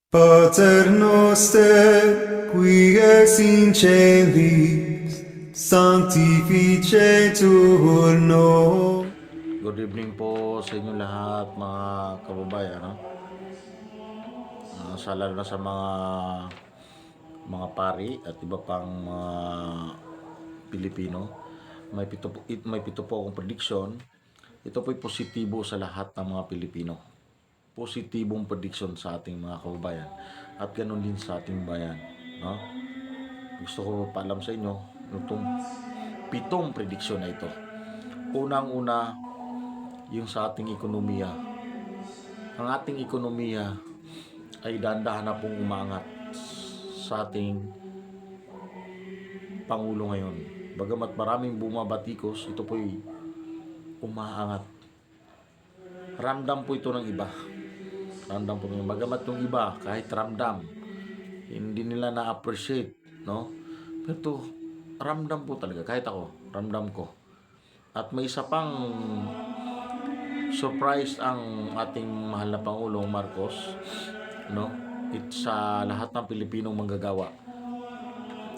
Pater noster, qui es in celis, sanctificetur nomen. Good evening po sa inyo lahat mga kababayan, no? Lalo na sa mga pari at iba pang mga Pilipino. May pito po akong prediction. Ito po'y positibo sa lahat ng mga Pilipino. Positibong prediction sa ating mga kababayan at ganoon din sa ating bayan, no? Gusto ko paalam sa inyo itong 7 prediction na ito. Unang-una, yung sa ating ekonomiya. Ang ating ekonomiya ay dahan-dahan na pong umangat sa ating Pangulo ngayon. Bagamat maraming bumabatikos, ito po'y umaangat. Ramdam po ito ng iba. Ramdam po ng iba. Bagamat yung iba, kahit ramdam, hindi nila na-appreciate, no? Pero ito, ramdam po talaga. Kahit ako, ramdam ko. At may isa pang surprise ang ating mahal na Pangulong Marcos, no? It's sa lahat ng Pilipinong manggagawa.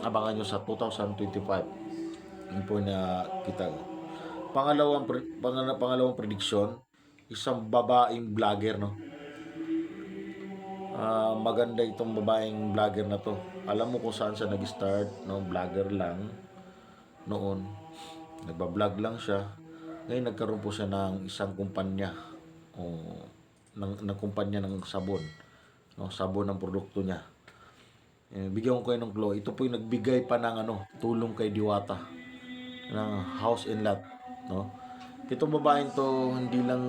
Abangan nyo sa 2025. Yun po na kita. Pangalawang prediction, isang babaeng vlogger, no? Maganda itong babaeng vlogger na to. Alam mo kung saan siya nag-start, no? Vlogger lang noon. Nagba-vlog lang siya. Ngayon nagkaroon po siya ng isang kumpanya o ng kumpanya ng sabon, no? Sabon ang produkto niya. Bigyan ko kayo ng clue. Ito po yung nagbigay pa ng tulong kay Diwata ng house and lot, no? Itong babaeng to, hindi lang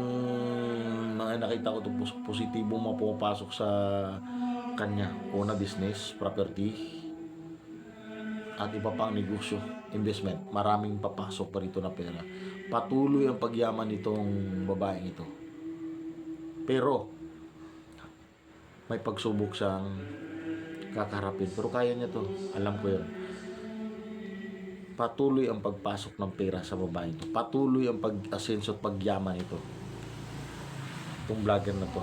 nakita ko to positibo mapapasok sa kanya. Una, business, property, at iba pang negosyo, investment. Maraming papasok pa rito na pera. Patuloy ang pagyaman nitong babaeng ito. Pero may pagsubok siyang kakarapin. Pero kaya niya to. Alam ko yun. Patuloy ang pagpasok ng pera sa babae ito. Patuloy ang pag-asenso at pagyaman ito. Itong vlogger na to.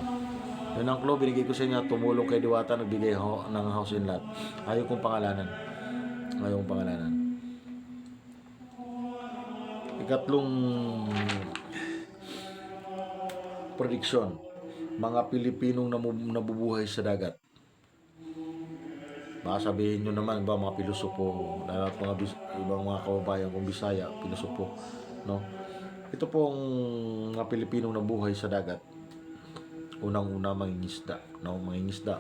Yun ang clue, binigay ko sa inyo. Tumulong kay Diwata, nagbigay ng house and lot. Ayaw kong pangalanan. Ikatlong prediction. Mga Pilipinong nabubuhay sa dagat. Baka sabihin nyo naman ba mga pilosopo, lalo at ibang mga kababayan kong Bisaya, pilosopo, no? Ito pong mga Pilipinong nabuhay sa dagat. Unang-una, mangingisda, no? Mangingisda.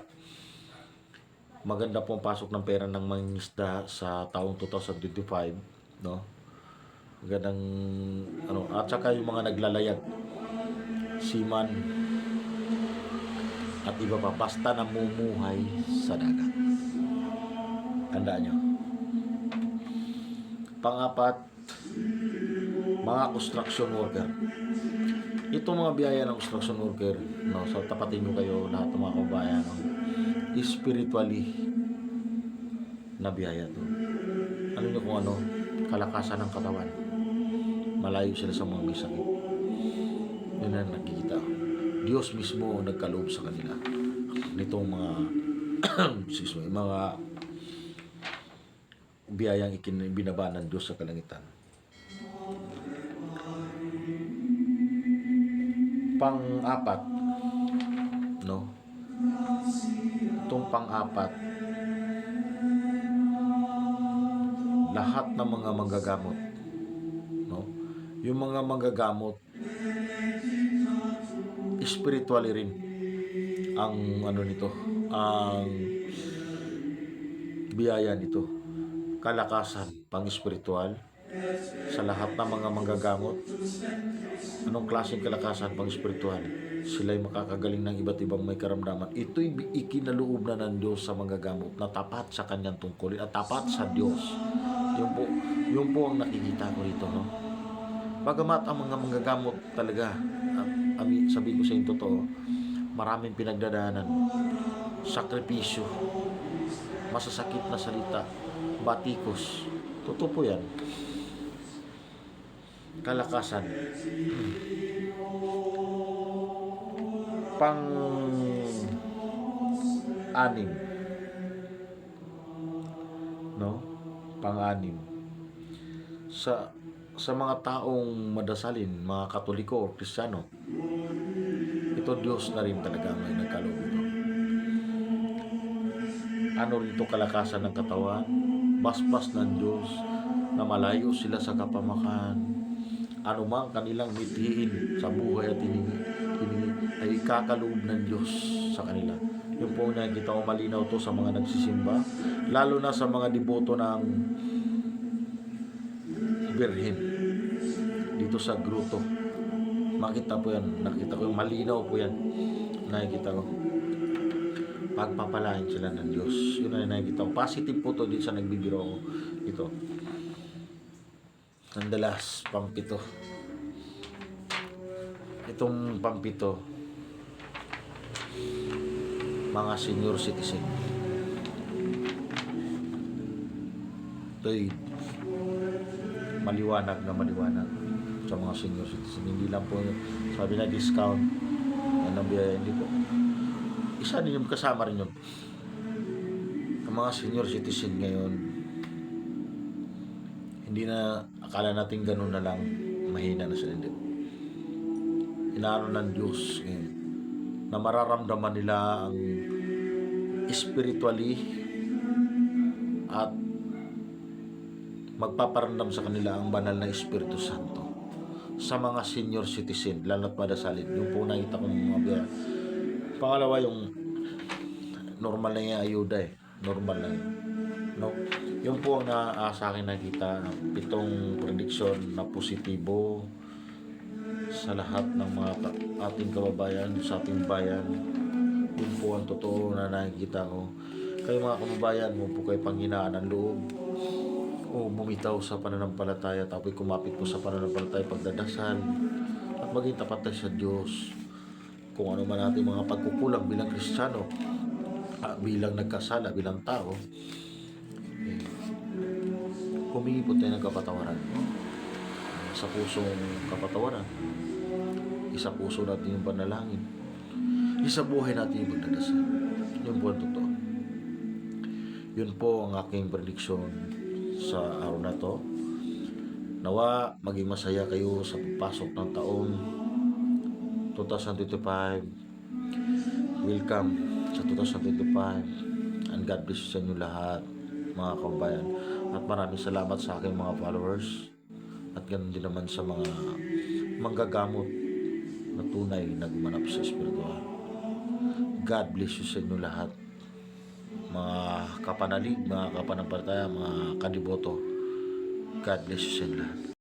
Maganda pong pasok ng pera ng mangingisda sa taong 2025, no? Magandang at saka yung mga naglalayag, seaman, at iba pa, basta namumuhay sa dagat. Tandaan nyo. Pang-apat, mga construction worker. Itong mga biyaya ng construction worker, no, so tapatin nyo kayo lahat ng mga kabayan, no, spiritually na biyaya to. Alam nyo kung ano, kalakasan ng katawan. Malayo sila sa mga may sakit. Yun ang nakikita. Diyos mismo nagkaloob sa kanila nitong mga mga biyayang binaba ng Diyos sa kalangitan. Pang-apat, no? Itong pang-apat, lahat ng mga manggagamot, no? Yung mga manggagamot, spiritually rin ang nito, ang biyaya nito. Kalakasan pang-spiritual sa lahat ng mga manggagamot. Anong klaseng kalakasan pang-spiritual? Sila'y makakagaling ng iba't ibang may karamdaman. Ito'y ikinaloob na ng Diyos sa manggagamot na tapat sa kanyang tungkulin at tapat sa Diyos. Yun po ang nakikita ko rito, no? Bagamat ang mga manggagamot talaga, sabi ko sa inyo totoo, maraming pinagdadaanan, sakripisyo, masasakit na salita, batikos. Totoo po yan. Kalakasan. pang-anim. No? Pang-anim. Sa mga taong madasalin, mga Katoliko o Kristiyano, ito Diyos na rin talaga may nagkaloob ito. Ano rito kalakasan ng katawan, basbas ng Diyos, na malayo sila sa kapamakan. Ano mang kanilang mithiin sa buhay at hiningi ay ikakaloob ng Diyos sa kanila. Yung po nakikita ko malinaw to sa mga nagsisimba, lalo na sa mga deboto ng Birhen dito sa gruto. Makita po yan, nakita ko yung malinaw po yan, nakikita ko. Pagpapalain sila ng Diyos, yun ang nakikita ko. Positive po to dito sa nagbibiro ko ito. Nandalas, pampito. Itong pampito, mga senior citizen. Ito'y maliwanag sa mga senior citizen. Hindi lang po sabi na discount, yan ang biyaya, hindi po. Isa din yung kasama rin yun. Ang mga senior citizen ngayon, hindi na akala natin ganun na lang, mahina na sila. Hindi. Inaano ng Diyos na mararamdaman nila ang spiritually at magpaparamdam sa kanila ang banal na Espiritu Santo sa mga senior citizen, lalo't madasalin. Yung po nakita kong mga biya. Pangalawa, yung normal na yung ayuda normal na yun, no? Yung po ang sa akin nakita, 7 prediction na positibo sa lahat ng mga ating kababayan sa ating bayan. Yun po ang totoo na nakikita ko. Kayo mga kababayan, mo po kayo panghinaan ng loob o bumitaw sa pananampalataya, tapos kumapit po sa pananampalataya, pagdadasal at maging tapat tayo sa Diyos. Kung ano man natin mga pagkukulang bilang Kristiyano, bilang nagkasala, bilang tao, humingi po tayo ng kapatawaran. Sa pusong kapatawaran, isa puso natin yung panalangin, isa buhay natin yung pagdadasal. Yun po ang totoo. Yun po ang aking prediction sa araw na to. Nawa maging masaya kayo sa pagpasok ng taon 2025. Welcome sa 2025 and God bless sa inyo lahat, mga kabayan. At maraming salamat sa aking mga followers at ganoon din naman sa mga manggagamot na tunay nagmanap sa espiritual. God bless you sa inyo lahat, mga kapanalig, mga kapanampalataya, mga kadiboto. God bless you sa inyo lahat.